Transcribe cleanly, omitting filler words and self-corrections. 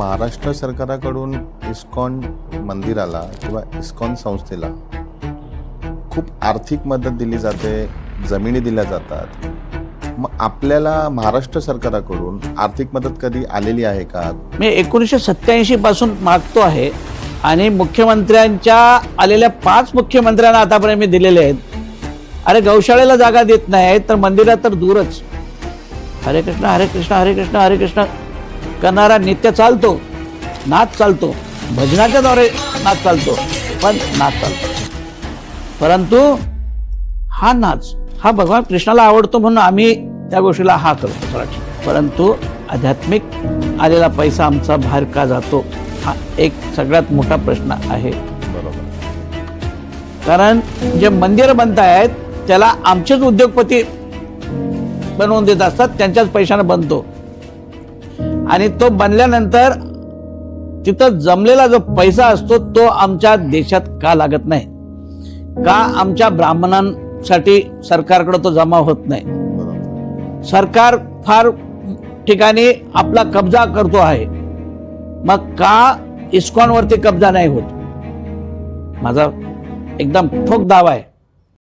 Maharashtra सरकाराकडून ISKCON मंदिराला किंवा ISKCON संस्थेला खूप आर्थिक मदत दिली जाते, जमिनी दिल्या जातात. मग आपल्याला महाराष्ट्र सरकाराकडून आर्थिक मदत कधी आलेली आहे का? मी 1987 पासून मागतो आहे आणि मुख्यमंत्र्यांच्या आलेल्या 5 मुख्यमंत्र्यांना आतापर्यंत मी दिलेले आहेत. अरे गौशाळेला जागा देत नाही तर मंदिरात तर दूरच. हरे कृष्ण हरे कृष्ण हरे कृष्ण हरे कृष्ण करणारा नित्य चालतो, नाच चालतो, भजनाच्या द्वारे नाच चालतो, पण नाच चालतो. परंतु हा नाच हा भगवान कृष्णाला आवडतो म्हणून आम्ही त्या गोष्टीला हा करतो. परंतु आध्यात्मिक आलेला पैसा आमचा बाहेर का जातो हा एक सगळ्यात मोठा प्रश्न आहे. बरोबर. कारण जे मंदिर बनतायत त्याला आमचेच उद्योगपती बनवून देत असतात, त्यांच्याच पैशाने बनतो आणि तो बनल्यानंतर तिथं जमलेला जो पैसा असतो तो आमच्या देशात का लागत नाही, का आमच्या ब्राह्मणांसाठी सरकारकडे तो जमा होत नाही. बरोबर. सरकार फार ठिकाणी आपला कब्जा करतो आहे, मग का इस्कॉनवरती कब्जा नाही होत? माझा एकदम ठोक दावा आहे.